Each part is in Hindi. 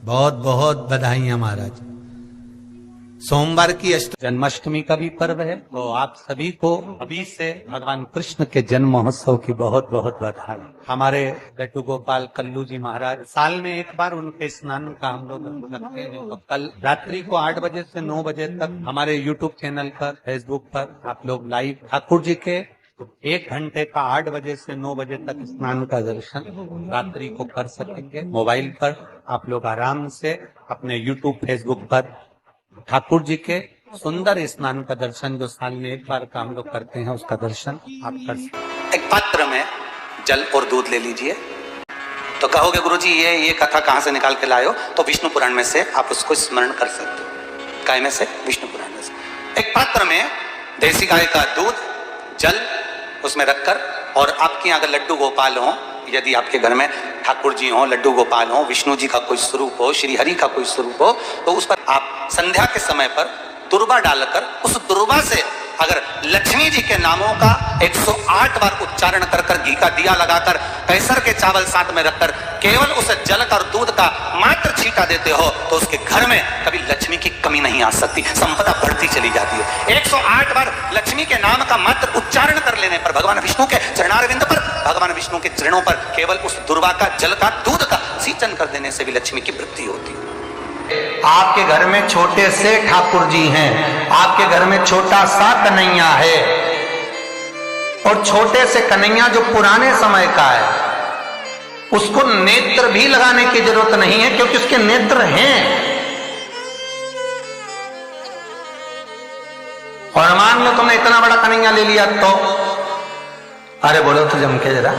बहुत बहुत बधाइयां महाराज। सोमवार की जन्माष्टमी का भी पर्व है, तो आप सभी को अभी से भगवान कृष्ण के जन्म महोत्सव की बहुत बहुत बधाई। हमारे लड्डू गोपाल कल्लू जी महाराज साल में एक बार उनके स्नान का हम लोग रखते हैं। तो कल रात्रि को 8 बजे से 9 बजे तक हमारे यूट्यूब चैनल पर, फेसबुक पर आप लोग लाइव ठाकुर जी के 1 घंटे का 8 बजे से 9 बजे तक स्नान का दर्शन रात्रि को कर सकेंगे। मोबाइल पर आप लोग आराम से अपने यूट्यूब फेसबुक पर ठाकुर जी के सुंदर स्नान का दर्शन, जो साल में एक बार का हम लोग करते हैं, उसका दर्शन आप कर सकते। एक पात्र में जल और दूध ले लीजिए। तो कहोगे गुरुजी ये कथा कहां से निकाल के लाए हो? तो विष्णु पुराण में से आप उसको स्मरण कर सकते हो। काय में से? विष्णु पुराण में से। एक पात्र में देसी गाय का दूध, जल उसमें रखकर, और आपके अगर लड्डू गोपाल हो, यदि आपके घर में ठाकुर जी हो, लड्डू गोपाल हो, विष्णु जी का कोई स्वरूप हो, श्री हरि का कोई स्वरूप हो, तो उस पर आप संध्या के समय पर दुर्वा डालकर उस दुर्वा से अगर लक्ष्मी जी के नामों का 108 बार उच्चारण कर कर, घी का दिया लगाकर, कैसर के चावल साथ में रखकर केवल उस जल का और दूध का मात्र छींटा देते हो, तो उसके घर में कभी लक्ष्मी की कमी नहीं आ सकती, संपदा बढ़ती चली जाती है। 108 बार लक्ष्मी के नाम का मात्र उच्चारण कर लेने पर, भगवान विष्णु के चरणारविंद पर, भगवान विष्णु के चरणों पर केवल उस दुर्वा का, जल का, दूध का सिंचन कर देने से भी लक्ष्मी की वृद्धि होती है। आपके घर में छोटे से ठाकुर जी हैं, आपके घर में छोटा सा कन्हैया है, और छोटे से कन्हैया जो पुराने समय का है, उसको नेत्र भी लगाने की जरूरत नहीं है, क्योंकि उसके नेत्र हैं। और मान लो तुमने इतना बड़ा कन्हैया ले लिया, तो अरे बोलो तो जम के जरा,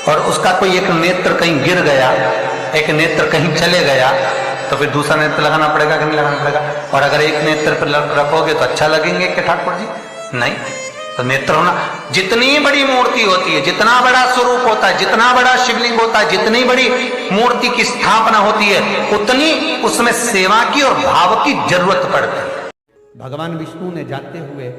और उसका कोई एक नेत्र कहीं गिर गया, एक नेत्र कहीं चले गया, तो फिर दूसरा नेत्र लगाना पड़ेगा कि नहीं लगाना पड़ेगा? और अगर एक नेत्र पर रखोगे तो अच्छा लगेंगे कि ठाकुर जी? नहीं। तो नेत्र होना, जितनी बड़ी मूर्ति होती है, जितना बड़ा स्वरूप होता है, जितना बड़ा शिवलिंग होता है, जितनी बड़ी मूर्ति की स्थापना होती है, उतनी उसमें सेवा की और भाव की जरूरत पड़ती है। भगवान विष्णु ने जाते हुए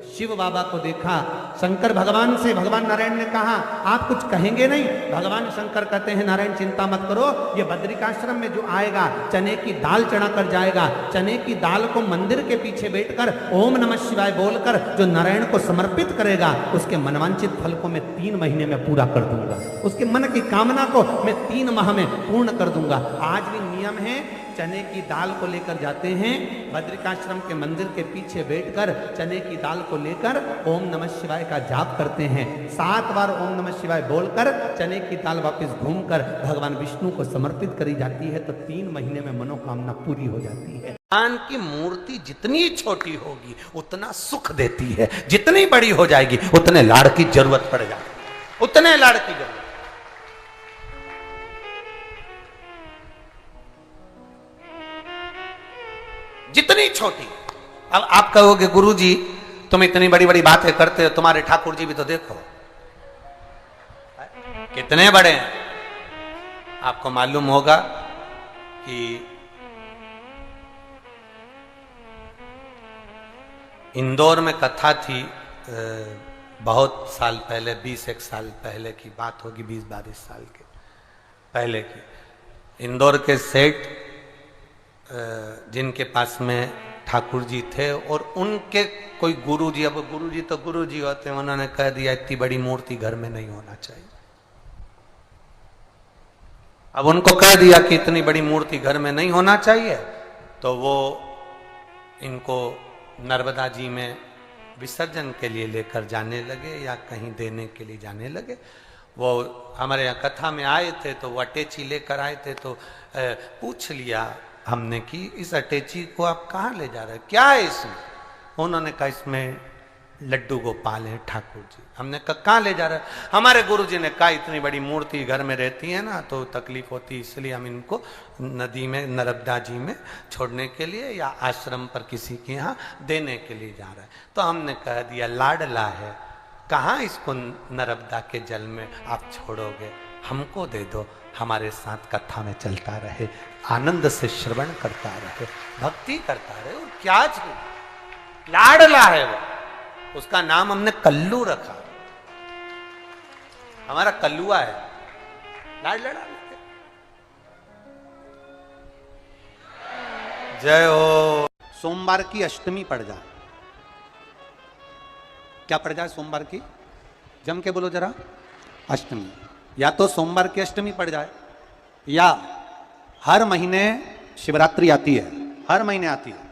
शिव बाबा को देखा। शंकर भगवान से, भगवान नारायण ने कहा आप कुछ कहेंगे नहीं? भगवान शंकर कहते हैं नारायण चिंता मत करो, ये बद्रिकाश्रम में जो आएगा चने की दाल चढ़ा कर जाएगा, चने की दाल को मंदिर के पीछे बैठकर ओम नमः शिवाय बोलकर जो नारायण को समर्पित करेगा, उसके मनवांचित फल को मैं 3 महीने में पूरा कर दूंगा, उसके मन की कामना को मैं 3 माह में पूर्ण कर दूंगा। आज भी नियम है, चने की दाल को लेकर जाते हैं, बद्रिकाश्रम के मंदिर के पीछे बैठकर चने की दाल को लेकर ओम नमः शिवाय का जाप करते हैं। 7 बार ओम नमः शिवाय बोलकर चने की दाल वापस घूमकर भगवान विष्णु को समर्पित करी जाती है, तो 3 महीने में मनोकामना पूरी हो जाती है। भगवान की मूर्ति जितनी छोटी होगी उतना सुख देती है, जितनी बड़ी हो जाएगी उतने लाड़ की जरूरत पड़ जाएगी, उतने लाड़ की जरूरत। जितनी छोटी। अब आप कहोगे गुरुजी तुम इतनी बड़ी बड़ी बातें करते हो, तुम्हारे ठाकुर जी भी तो देखो कितने बड़े हैं। आपको मालूम होगा कि इंदौर में कथा थी, बहुत साल पहले, 20-1 साल पहले की बात होगी, 20-22 साल के पहले की। इंदौर के सेठ जिनके पास में ठाकुर जी थे, और उनके कोई गुरुजी, अब गुरुजी तो गुरुजी होते हैं, उन्होंने कह दिया इतनी बड़ी मूर्ति घर में नहीं होना चाहिए। अब उनको कह दिया कि इतनी बड़ी मूर्ति घर में नहीं होना चाहिए, तो वो इनको नर्मदा जी में विसर्जन के लिए लेकर जाने लगे या कहीं देने के लिए जाने लगे। वो हमारे यहाँ कथा में आए थे, तो वो अटैची लेकर आए थे, तो पूछ लिया हमने कि इस अटैची को आप कहाँ ले जा रहे हैं, क्या है इसमें? उन्होंने कहा इसमें लड्डू गोपाल है ठाकुर जी। हमने कहा कहाँ ले जा रहे हैं? हमारे गुरुजी ने कहा इतनी बड़ी मूर्ति घर में रहती है ना, तो तकलीफ होती, इसलिए हम इनको नदी में, नर्मदा जी में छोड़ने के लिए या आश्रम पर किसी के यहाँ देने के लिए जा रहे हैं। तो हमने कह दिया लाडला है, कहाँ इसको नर्मदा के जल में आप छोड़ोगे, हमको दे दो, हमारे साथ कथा में चलता रहे, आनंद से श्रवण करता रहे, भक्ति करता रहे। और क्या लाडला है वो, उसका नाम हमने कल्लू रखा, हमारा कल्लुआ है, लाड लड़ा। जय हो। सोमवार की अष्टमी पड़ जाए, क्या पड़ जाए सोमवार की? जम के बोलो जरा। अष्टमी। या तो सोमवार की अष्टमी पड़ जाए, या हर महीने शिवरात्रि आती है, हर महीने आती है,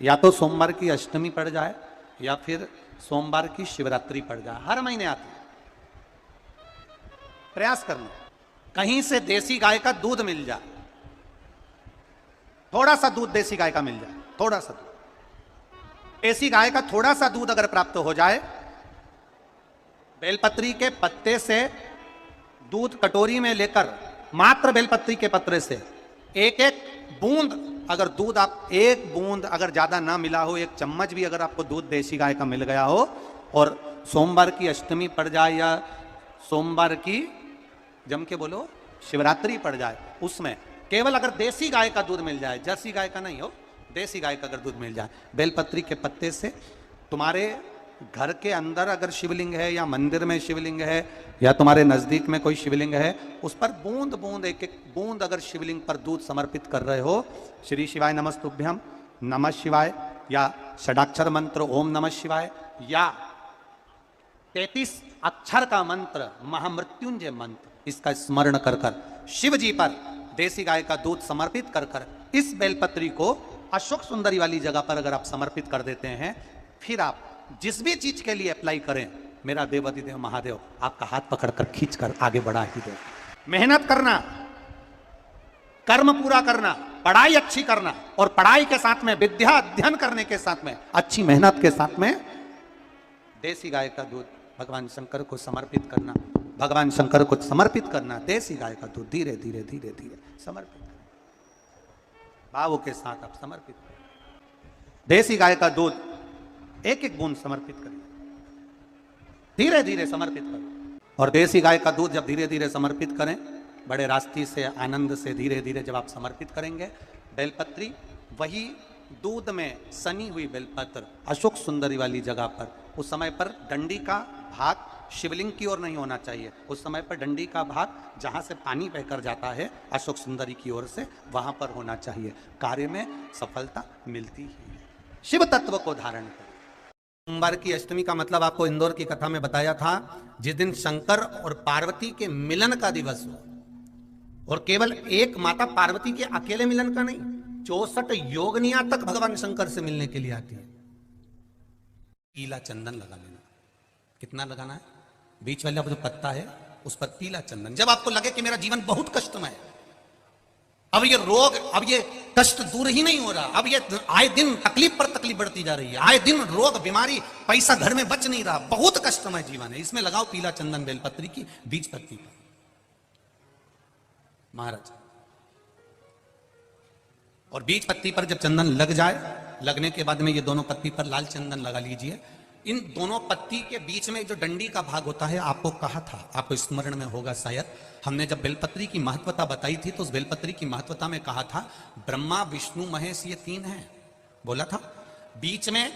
या तो सोमवार की अष्टमी पड़ जाए या फिर सोमवार की शिवरात्रि पड़ जाए, हर महीने आती है। प्रयास करना कहीं से देसी गाय का दूध मिल जाए, थोड़ा सा दूध देसी गाय का मिल जाए, थोड़ा सा दूध देसी गाय का, थोड़ा सा दूध अगर प्राप्त हो जाए, बेलपत्री के पत्ते से दूध कटोरी में लेकर, मात्र बेलपत्री के पत्रे से एक एक बूंद अगर दूध, आप एक बूंद अगर ज्यादा ना मिला हो, एक चम्मच भी अगर आपको दूध देसी गाय का मिल गया हो, और सोमवार की अष्टमी पड़ जाए या सोमवार की, जम के बोलो, शिवरात्रि पड़ जाए, उसमें केवल अगर देसी गाय का दूध मिल जाए, जर्सी गाय का नहीं हो, देसी गाय का अगर दूध मिल जाए, बेलपत्री के पत्ते से, तुम्हारे घर के अंदर अगर शिवलिंग है या मंदिर में शिवलिंग है या तुम्हारे नजदीक में कोई शिवलिंग है, उस पर बूंद बूंद, एक एक बूंद अगर शिवलिंग पर दूध समर्पित कर रहे हो, श्री शिवाय नमस्तुभ्यम, नमः शिवाय, या षडाक्षर मंत्र ओम नमः शिवाय, या 33 अक्षर का मंत्र महामृत्युंजय मंत्र, इसका स्मरण कर कर शिव जी पर देसी गाय का दूध समर्पित कर कर इस बेलपत्री को अशोक सुंदरी वाली जगह पर अगर आप समर्पित कर देते हैं, फिर आप जिस भी चीज के लिए अप्लाई करें, मेरा देवाधिदेव महादेव आपका हाथ पकड़कर खींचकर आगे बढ़ा ही दे। मेहनत करना, कर्म पूरा करना, पढ़ाई अच्छी करना, और पढ़ाई के साथ में विद्या अध्ययन करने के साथ में, अच्छी मेहनत के साथ में देसी गाय का दूध भगवान शंकर को समर्पित करना, भगवान शंकर को समर्पित करना, देसी गाय का दूध धीरे धीरे धीरे धीरे समर्पित करना, भावों के साथ आप समर्पित करें। देसी गाय का दूध एक एक बूंद समर्पित करें, धीरे धीरे समर्पित करें। और देसी गाय का दूध जब धीरे धीरे समर्पित करें, बड़े रास्ते से, आनंद से धीरे धीरे जब आप समर्पित करेंगे, बेलपत्री, वही दूध में सनी हुई बेलपत्र अशोक सुंदरी वाली जगह पर, उस समय पर डंडी का भाग शिवलिंग की ओर नहीं होना चाहिए, उस समय पर डंडी का भाग जहां से पानी बहकर जाता है अशोक सुंदरी की ओर से, वहां पर होना चाहिए। कार्य में सफलता मिलती ही। शिव तत्व को धारण करें। सोमवार की अष्टमी का मतलब आपको इंदौर की कथा में बताया था, जिस दिन शंकर और पार्वती के मिलन का दिवस हो, और केवल एक माता पार्वती के अकेले मिलन का नहीं, 64 योगनियां तक भगवान शंकर से मिलने के लिए आती है। पीला चंदन लगा लेना। कितना लगाना है? बीच वाला जो पत्ता है उस पर पीला चंदन। जब आपको लगे कि मेरा जीवन बहुत कष्टमय है, अब ये रोग, अब ये कष्ट दूर ही नहीं हो रहा, अब ये आए दिन तकलीफ पर तकलीफ बढ़ती जा रही है, आए दिन रोग, बीमारी, पैसा घर में बच नहीं रहा, बहुत कष्टमय जीवन है, इसमें लगाओ पीला चंदन बेलपत्री की बीज पत्ती पर। महाराज, और बीज पत्ती पर जब चंदन लग जाए, लगने के बाद में ये दोनों पत्ती पर लाल चंदन लगा लीजिए। इन दोनों पत्ती के बीच में जो डंडी का भाग होता है, आपको कहा था, आपको स्मरण में होगा शायद, हमने जब बेलपत्री की महत्वता बताई थी तो उस बेलपत्री की महत्वता में कहा था ब्रह्मा विष्णु महेश ये 3 हैं, बोला था। बीच में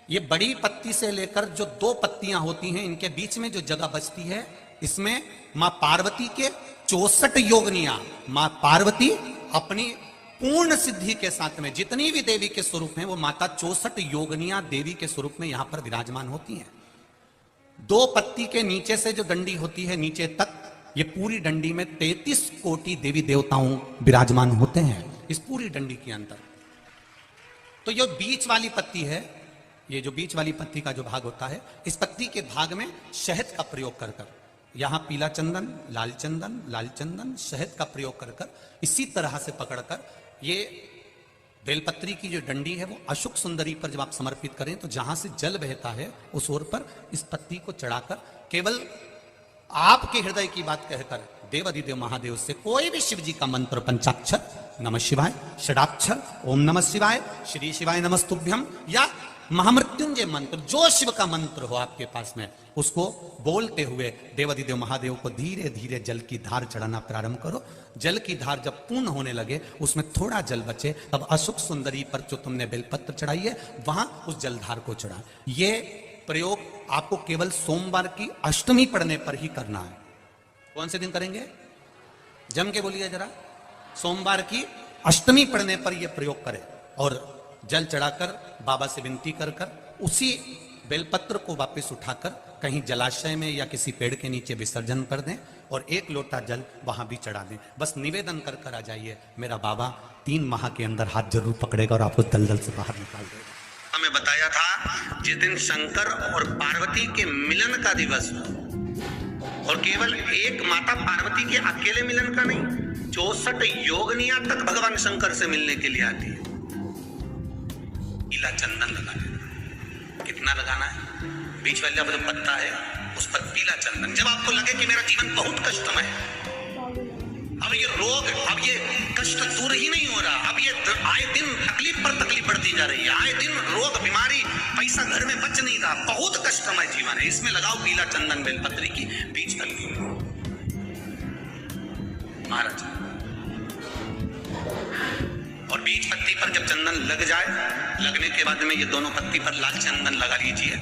ये बड़ी पत्ती से लेकर जो 2 पत्तियां होती हैं, इनके बीच में जो जगह बचती है, इसमें मां पार्वती के 64 योगनियां, मां पार्वती अपनी पूर्ण सिद्धि के साथ में जितनी भी देवी के स्वरूप हैं, वो माता 64 योगनियां देवी के स्वरूप में यहां पर विराजमान होती हैं। 2 पत्ती के नीचे से जो डंडी होती है नीचे तक, ये पूरी डंडी में 33 कोटि देवी देवताओं विराजमान होते हैं इस पूरी डंडी के अंदर। तो ये बीच वाली पत्ती है, ये जो बीच वाली पत्ती का जो भाग होता है, इस पत्ती के भाग में शहद का प्रयोग कर कर, यहां पीला चंदन, लाल चंदन, शहद का प्रयोग कर कर, इसी तरह से पकड़कर ये बेलपत्री की जो डंडी है वो अशोक सुंदरी पर जब आप समर्पित करें, तो जहां से जल बहता है उस ओर पर इस पत्ती को चढ़ाकर केवल आपके हृदय की बात कहकर देवाधिदेव महादेव से कोई भी शिव जी का मंत्र, पंचाक्षर नमः शिवाय, षडाक्षर ओम नमः शिवाय, श्री शिवाय नमस्तुभ्यम, या महामृत्युंजय मंत्र, जो शिव का मंत्र हो आपके पास में, उसको बोलते हुए देवाधिदेव महादेव को धीरे धीरे जल की धार चढ़ाना प्रारंभ करो। जल की धार जब पूर्ण होने लगे, उसमें थोड़ा जल बचे, तब अशोक सुंदरी पर जो तुमने बेलपत्र चढ़ाई है वहां उस जलधार को चढ़ा। ये प्रयोग आपको केवल सोमवार की अष्टमी पढ़ने पर ही करना है। कौन से दिन करेंगे? जम के बोलिए जरा। सोमवार की अष्टमी पढ़ने पर यह प्रयोग करें। और जल चढ़ाकर बाबा से विनती कर कर उसी बेलपत्र को वापस उठाकर कहीं जलाशय में या किसी पेड़ के नीचे विसर्जन कर दें और 1 लोटा जल वहां भी चढ़ा दें। बस निवेदन कर कर आ जाइए, मेरा बाबा 3 माह के अंदर हाथ जरूर पकड़ेगा और आपको दलदल से बाहर निकाल देगा। हमें बताया था जिस दिन शंकर और पार्वती के मिलन का दिवस हो, और केवल एक माता पार्वती के अकेले मिलन का नहीं, 64 योगनिया तक भगवान शंकर से मिलने के लिए आती है। पीला चंदन लगा देना। कितना लगाना है? बीच वाला जो पत्ता है उस पर पीला चंदन। जब आपको लगे कि मेरा जीवन बहुत कष्टमय है, अब ये रोग, अब ये कष्ट दूर ही नहीं हो रहा, अब ये आए दिन तकलीफ पर तकलीफ बढ़ती जा रही है, आए दिन रोग बीमारी, पैसा घर में बच नहीं रहा, बहुत कष्टमय जीवन है, इसमें लगाओ पीला चंदन बेलपत्री की बीज तल की। महाराज, और बीज पत्ती पर जब चंदन लग जाए, लगने के बाद में ये दोनों पत्ती पर लाल चंदन लगा लीजिए।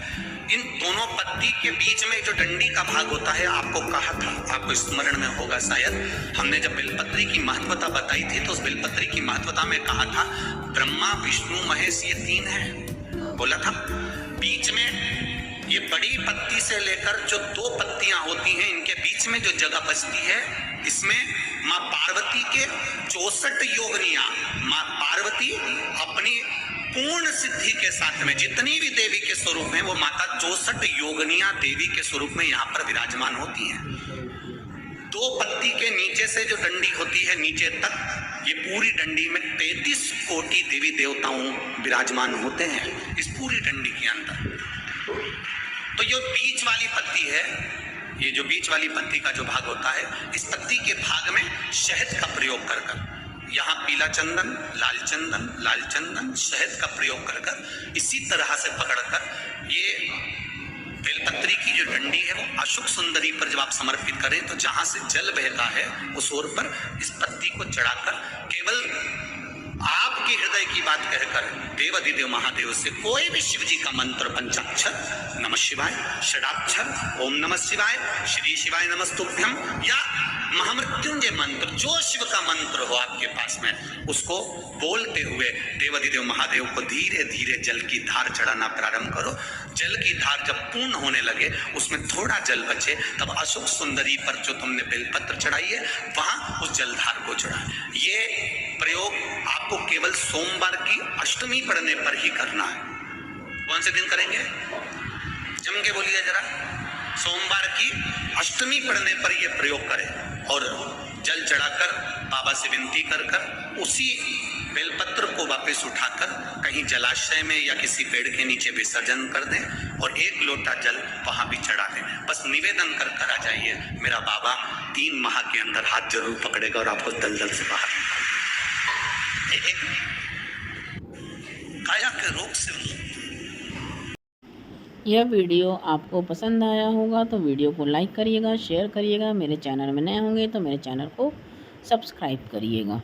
इन दोनों पत्ती के बीच में जो डंडी का भाग होता है, आपको कहा था, आपको स्मरण में होगा शायद, हमने जब बेलपत्री की महत्वता बताई थी तो उस बेलपत्री की महत्वता में कहा था ब्रह्मा विष्णु महेश ये 3 है, बोला था। बीच में ये बड़ी पत्ती से लेकर जो 2 पत्तियां होती हैं, इनके बीच में जो जगह बचती है, इसमें माँ पार्वती के 64 योगनिया, माँ पार्वती अपनी पूर्ण सिद्धि के साथ में जितनी भी देवी के स्वरूप हैं, वो माता 64 योगनिया देवी के स्वरूप में यहाँ पर विराजमान होती हैं। 2 पत्ती के नीचे से जो डंडी होती है नीचे तक, ये पूरी डंडी में 33 कोटि देवी देवताओं विराजमान होते हैं इस पूरी डंडी के अंदर। तो ये बीच वाली पत्ती है, ये जो बीच वाली पत्ती का जो भाग होता है, इस पत्ती के भाग में शहद का प्रयोग कर कर, यहाँ पीला चंदन, लाल चंदन, शहद का प्रयोग कर कर, इसी तरह से पकड़कर ये बेलपत्री की जो डंडी है वो अशोक सुंदरी पर जब आप समर्पित करें तो जहां से जल बहता है उस ओर पर इस पत्ती को चढ़ाकर केवल आपके हृदय की बात कहकर देवाधिदेव महादेव से कोई भी शिव जी का मंत्र, पंचाक्षर, नमः शिवाय, षडाक्षर, ओम नमः शिवाय, श्री शिवाय नमस्तुभ्यम, या महामृत्युंजय मंत्र, जो शिव का मंत्र हो आपके पास में, उसको बोलते हुए देवाधिदेव महादेव को धीरे धीरे जल की धार चढ़ाना प्रारंभ करो। जल की धार जब पूर्ण होने लगे, उसमें थोड़ा जल बचे, तब अशोक सुंदरी पर जो तुमने बेलपत्र चढ़ाई है वहां उस जलधार को चढ़ा। ये प्रयोग आपको केवल सोमवार की अष्टमी पढ़ने पर ही करना है। कौन से दिन करेंगे? जम के बोलिए जरा। सोमवार की अष्टमी पढ़ने पर यह प्रयोग करें और जल चढ़ाकर बाबा से विनती कर कर उसी बेलपत्र को वापस उठाकर कहीं जलाशय में या किसी पेड़ के नीचे विसर्जन कर दें और 1 लोटा जल वहां भी चढ़ा दें। बस निवेदन कर कर आ जाइए, मेरा बाबा 3 माह के अंदर हाथ जरूर पकड़ेगा और आपको दलदल से बाहर काया के रोग से। यह वीडियो आपको पसंद आया होगा तो वीडियो को लाइक करिएगा, शेयर करिएगा। मेरे चैनल में नए होंगे तो मेरे चैनल को सब्सक्राइब करिएगा।